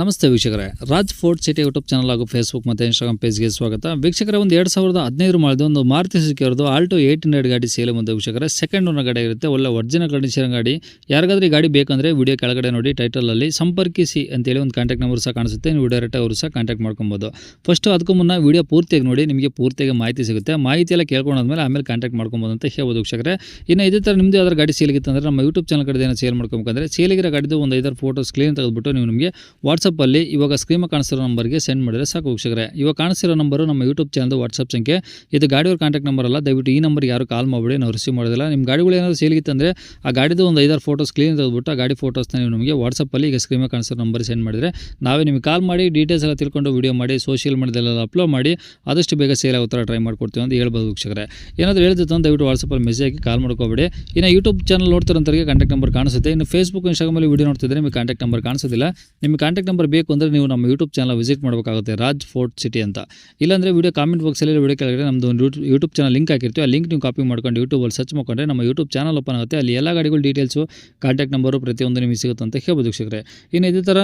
ನಮಸ್ತೆ ವೀಕ್ಷಕರೇ, Raj fort city YouTube channel ಹಾಗೂ ಫೇಸ್ಬುಕ್ ಮತ್ತು ಇನ್ಸ್ಟಾಗ್ರಾಮ್ ಪೇಜ್ಗೆ ಸ್ವಾಗತ. ವೀಕ್ಷಕರೇ, ಒಂದು 2015 ಮಾಡಲು ಒಂದು ಮಾರುತಿ ಸುಜುಕಿ ಅವ್ರದ್ದು ಆಲ್ಟೋ 800 ಗಾಡಿ ಸೇಲ್ ಮುಂದೆ ವೀಕ್ಷಕರೇ. ಸೆಕೆಂಡ್ ಓನರ್ ಗಾಡಿ ಇರುತ್ತೆ, ಒಳ್ಳೆ ಒರಿಜಿನಲ್ ಕಂಡೀಷನ್ ಗಾಡಿ. ಯಾರಿಗಾದ್ರೂ ಈ ಗಾಡಿ ಬೇಕಂದ್ರೆ ವಿಡಿಯೋ ಕೆಳಗಡೆ ನೋಡಿ ಟೈಟಲಲ್ಲಿ ಸಂಪರ್ಕಿಸಿ ಅಂತೇಳಿ ಒಂದು ಕಾಂಟ್ಯಾಕ್ಟ್ ನಂಬರ್ ಸಹ ಕಾಣಿಸುತ್ತೆ. ನೀವು ಡೈರೆಕ್ಟ್ ಅವರು ಸಹ ಕಾಂಟ್ಯಾಕ್ಟ್ ಮಾಡ್ಕೊಬೋದು. ಫಸ್ಟ್ ಅದಕ್ಕೂ ಮುನ್ನ ವಿಡಿಯೋ ಪೂರ್ತಿಯಾಗಿ ನೋಡಿ, ನಿಮಗೆ ಪೂರ್ತಿಯಾಗಿ ಮಾಹಿತಿ ಸಿಗುತ್ತೆ. ಮಾಹಿತಿ ಎಲ್ಲ ಕೇಳ್ಕೊಂಡಾದ್ಮೇಲೆ ಆಮೇಲೆ ಕಾಂಟ್ಯಾಕ್ಟ್ ಮಾಡ್ಕೊಬೋದು ಅಂತ ಹೇಳ್ಬೋದು ವೀಕ್ಷಕರೇ. ಇನ್ನು ಇದೇ ಥರ ನಿಮ್ಮದು ಯಾವ್ದಾರು ಗಾಡಿ ಸೇಲ್ಗಿತ್ತು ಅಂದರೆ ನಮ್ಮ ಯೂಟ್ಯೂಬ್ ಚಾನಲ್ ಕಡೆ ಏನೋ ಸೇಲ್ ಮಾಡ್ಕೊಬೇಕಂದ್ರೆ ಸೇಲಿಗಿರೋ ಗಾಡಿದು ಒಂದು 5 ಫೋಟೋಸ್ ಕ್ಲೀನ್ ತೆಗೆದುಬಿಟ್ಟು ನೀವು ನಿಮಗೆ ವಾಟ್ಸಪ್ಪಲ್ಲಿ ಇವಾಗ ಸ್ಕ್ರೀನ್ ಕಾಣಿಸಿರೋ ನಂಬರ್ಗೆ ಸೆಂಡ್ ಮಾಡಿದ್ರೆ ಸಾಕು ವೀಕ್ಷಕರೇ. ಇವಾಗ ಕಾಣಿಸಿರೋ ನಂಬರು ನಮ್ಮ ಯೂಟ್ಯೂಬ್ ಚಾನಲ್ ವಾಟ್ಸಪ್ ಸಂಖ್ಯೆ. ಇದು ಗಾಡಿಯವ್ರ ಕಾಂಟ್ಯಾಕ್ಟ್ ನಂಬರ್ ಅಲ್ಲ, ದಯವಿಟ್ಟು ಈ ನಂಬರ್ಗೆ ಯಾರು ಕಾಲ್ ಮಾಡಬೇಡಿ, ನಾವು ರಿಸೀವ್ ಮಾಡೋದಿಲ್ಲ. ನಿಮ್ಮ ಗಾಡಿಗಳು ಏನಾದರೂ ಸೇಲ್ಗಿತ್ತಂದರೆ ಆ ಗಾಡಿದು ಒಂದು 5 ಫೋಟೋಸ್ ಕ್ಲೀನ್ ತೆಗೆದುಬಿಟ್ಟು ಆ ಗಾಡಿ ಫೋಟೋಸ್ನ ನೀವು ನಮಗೆ ವಾಟ್ಸಪ್ಪಲ್ಲಿ ಈಗ ಸ್ಕ್ರೀನ್ ಕಾಣಿಸಿರೋ ನಂಬರ್ ಸೆಂಡ್ ಮಾಡಿದರೆ ನಾವೇ ನಿಮಗೆ ಕಾಲ್ ಮಾಡಿ ಡೀಟೇಲ್ಸ್ ಎಲ್ಲ ತಿಳ್ಕೊಂಡು ವಿಡಿಯೋ ಮಾಡಿ ಸೋಷಿಯಲ್ ಮೀಡಿಯಾದಲ್ಲೆಲ್ಲ ಅಪ್ಲೋಡ್ ಮಾಡಿ ಆದಷ್ಟು ಬೇಗ ಸೇಲ್ ಆಗೋ ಥರ ಟ್ರೈ ಮಾಡ್ಕೊಡ್ತೀವಿ ಅಂತ ಹೇಳ್ಬೋದು ವೀಕ್ಷಕರೇ. ಏನಾದರೂ ಹೇಳಿದ್ದು ಅಂತ ದಯವಿಟ್ಟು ವಾಟ್ಸಪ್ಪಲ್ಲಿ ಮೆಸೇಜ್ ಹಾಕಿ ಕಾಲ್ ಮಾಡ್ಕೋಬೇಡಿ. ಇನ್ನು ಯೂಟ್ಯೂಬ್ ಚಾನಲ್ ನೋಡ್ತಿರೋಂಥವ್ರಿಗೆ ಕಾಂಟ್ಯಾಕ್ಟ್ ನಂಬರ್ ಕಾಣಿಸುತ್ತೆ. ಇನ್ನು ಫೇಸ್ಬುಕ್ ಇನ್ಸ್ಟಾಗ್ರಾಮಲ್ಲಿ ವಿಡಿಯೋ ನೋಡ್ತಿದ್ರೆ ನಿಮಗೆ ಕಾಂಟ್ಯಾಕ್ಟ್ ನಂಬರ್ ಕಾಣಿಸೋದಿಲ್ಲ. ನಿಮಗೆ ಕಾಂಟ್ಯಾಕ್ಟ್ ನಂಬರ್ ಬೇಕು ಅಂದರೆ ನೀವು ನಮ್ಮ ಯೂಟ್ಯೂಬ್ ಚಾನಲ್ ವಿಸಿಟ್ ಮಾಡಬೇಕಾಗುತ್ತೆ, ರಾಜ್ ಫೋರ್ಟ್ ಸಿಟಿ ಅಂತ. ಇಲ್ಲಾಂದರೆ ವಿಡಿಯೋ ಕಾಮೆಂಟ್ ಬಾಕ್ಸಲ್ಲಿ ವಿಡಿಯೋ ಕೆಳಗಡೆ ನಮ್ಮದು ಒಂದು ಯೂಟ್ಯೂಬ್ ಚಾನಲ್ ಲಿಂಕ್ ಹಾಕಿರ್ತೀವಿ. ಆ ಲಿಂಕ್ ನೀವು ಕಾಪಿ ಮಾಡ್ಕೊಂಡು ಯೂಟ್ಯೂಬಲ್ಲಿ ಸರ್ಚ್ ಮಾಡ್ಕೊಂಡ್ರೆ ನಮ್ಮ ಯೂಟ್ಯೂಬ್ ಚಾನಲ್ ಓಪನ್ ಆಗುತ್ತೆ. ಅಲ್ಲಿ ಎಲ್ಲ ಗಾಡಿಗಳು ಡೀಟೇಲ್ಸು, ಕಾಂಟ್ಯಾಕ್ಟ್ ನಂಬರು ಪ್ರತಿಯೊಂದು ನಿಮಗೆ ಸಿಗುತ್ತೆ ಅಂತ ಹೇಳ್ಬೋದು ವೀಕ್ಷಕರೇ. ಇನ್ನು ಇದೇ ಥರ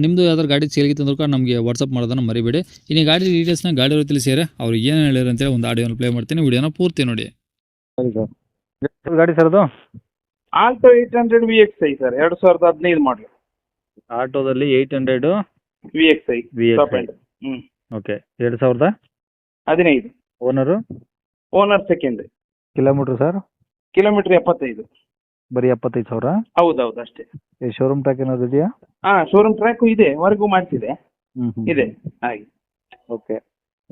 ನಿಮ್ಮದು ಯಾವ್ದಾರು ಗಾಡಿ ಸೇಲ್ಗಿತ್ತು ಅಂದ್ರೂ ನಮಗೆ ವಾಟ್ಸಪ್ ಮಾಡೋದನ್ನು ಮರಿಬೇಡಿ. ಇನ್ನು ಗಾಡಿ ಡೀಟೇಲ್ಸ್ನ ಗಾಡಿಯವರು ತಿಳಿಸಿದರೆ ಅವ್ರು ಏನು ಹೇಳಿದ್ರು ಅಂತೇಳಿ ಒಂದು ಆಡಿಯೋನ ಪ್ಲೇ ಮಾಡ್ತೀನಿ, ವಿಡಿಯೋನ ಪೂರ್ತಿ ನೋಡಿ. ಗಾಡಿ ಸರ್ ಅದು ಆಲ್ಟೋ 800 VXi ಸರ್, 2015 ಮಾಡಲು. ಆಟೋದಲ್ಲಿ 800 VXi top end. Okay. 2015 owner owner second. Kilometre sir kilometre 75. ಬರೀ 75,000. ಹೌದೌದು ಅಷ್ಟೇ. ಈ ಶೋರೂಮ್ ಟ್ಯಾಕ್ ಏನಾದ್ರು ಇದೆಯಾ? ಶೋರೂಮ್ ಟ್ರ್ಯಾಕು ಇದೆ, ಹೊರಗೂ ಮಾಡಿಸಿದೆ ಇದೆ ಹಾಗೆ. ಓಕೆ.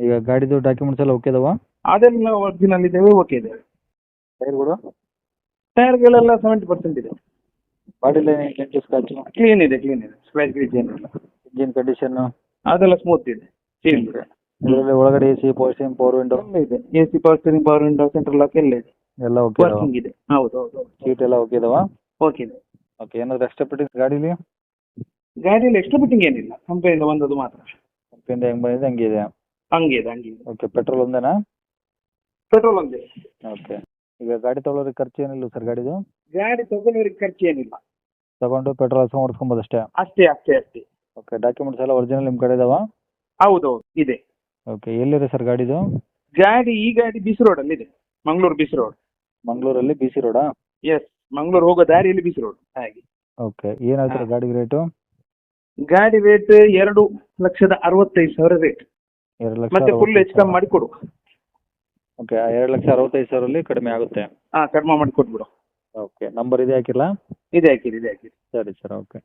ಈಗ ಗಾಡಿದು ಡಾಕ್ಯುಮೆಂಟ್ಸ್ ಎಲ್ಲ ಓಕೆ ಇದಾವ? ಅದೆಲ್ಲ ಒರಿಜಿನಲ್ ಇದ್ದೇವೆ, ಓಕೆ ಇದೆ. ಟೈರ್ಗಳು ಟೈರ್ಗಳೆಲ್ಲ 70% ಇದೆ. ಬಾಡಿಲಿ ಸ್ಕ್ರಾಚ್? ಕ್ಲೀನ್ ಇದೆ, ಸ್ಕ್ರಾಚ್ ಗ್ರೀಚ್ ಏನಿಲ್ಲ. ಇಂಜಿನ್ ಕಂಡೀಷನ್ ಅದೆಲ್ಲ ಸ್ಮೂತ್ ಇದೆ, ಕ್ಲೀನ್ ಇದೆ. ಇದರಲ್ಲಿ ಒಳಗಡೆ ಎ ಸಿ, ಪವರ್ ವಿಂಡೋ ಇದೆ. AC, power steering, power window, central lock ಎಲ್ಲ ಇದೆ, ಎಲ್ಲ ಓಕೆ ವರ್ಕಿಂಗ್ ಇದೆ. ಹೌದು ಸೀಟ್ ಎಲ್ಲ ಓಕೆ ಇದಾವ? ಓಕೆ ಇದೆ. ಓಕೆ. ಏನಾದ್ರು ಎಕ್ಸ್ಟ್ರಾ ಫಿಟ್ಟಿಂಗ್ಸ್ ಗಾಡೀಲಿ? ಗಾಡಿಯಲ್ಲಿ ಎಕ್ಸ್ಟ್ರಾ ಫಿಟ್ಟಿಂಗ್ ಏನಿಲ್ಲ, ಕಂಪನಿಯಿಂದ ಬಂದದ್ದು ಮಾತ್ರ. ಕಂಪನಿಯಿಂದ ಹೆಂಗೆ ಬಂದಿದೆ ಹಂಗೆ ಇದೆ? ಹಂಗೆ. ಓಕೆ. ಪೆಟ್ರೋಲ್ ಒಂದೇನಾ? ಪೆಟ್ರೋಲ್ ಒಂದೇ. ಓಕೆ. ಈಗ ಗಾಡಿ ತೊಗೊಳೋರಿಗೆ ಖರ್ಚು ಏನಿಲ್ಲ ಸರ್ ಗಾಡಿದು? ಗಾಡಿ ತಗೊಳ್ಳೋರಿಗೆ ಖರ್ಚು ಏನಿಲ್ಲ, ತಗೊಂಡು ಪೆಟ್ರೋಲ್ ಹಾಕ್ಸ್ಕೊಂಡು ಓಡಿಸ್ಕೊಬೋದು ಅಷ್ಟೇ? ಅಷ್ಟೇ. ಓಕೆ. ಡಾಕ್ಯುಮೆಂಟ್ಸ್ ಎಲ್ಲ ಒರಿಜಿನಲ್ ನಿಮ್ಮ ಕಡೆ ಇದಾವ? ಹೌದು ಇದೆ. ಓಕೆ. ಎಲ್ಲಿದೆ ಸರ್ ಗಾಡಿದು? ಈ ಗಾಡಿ ಬಿಸಿ ರೋಡ್ ಅಲ್ಲಿ ಇದೆ, ಮಂಗಳೂರು ಬಿಸಿ ರೋಡ್. ಮಂಗಳೂರಲ್ಲಿ ಬಿ ಸಿ ರೋಡಾ? ಎಸ್, ಮಂಗಳೂರು ಹೋಗೋ ದಾರಿಯಲ್ಲಿ ಬಿಸಿ ರೋಡ್ ಹಾಗೆ. ಓಕೆ. ಏನು ಹೇಳ್ತಾರೆ ಗಾಡಿ ರೇಟು? ಗಾಡಿ ರೇಟ್ 2,65,000 ರೇಟ್. 2,65,000 ಮತ್ತೆ ಫುಲ್ ಹೆಚ್ಚು ಕಮ್ಮಿ ಮಾಡಿ ಕೊಡು. ಓಕೆ. 2,65,000 ಕಡಿಮೆ ಆಗುತ್ತೆ? ಕಡಿಮೆ ಮಾಡಿ ಕೊಟ್ಬಿಡು. ಓಕೆ. ನಂಬರ್ ಇದೆ ಹಾಕಿರಲಾ? ಇದೆ ಹಾಕಿರಿ. ಸರಿ ಸರ್. ಓಕೆ.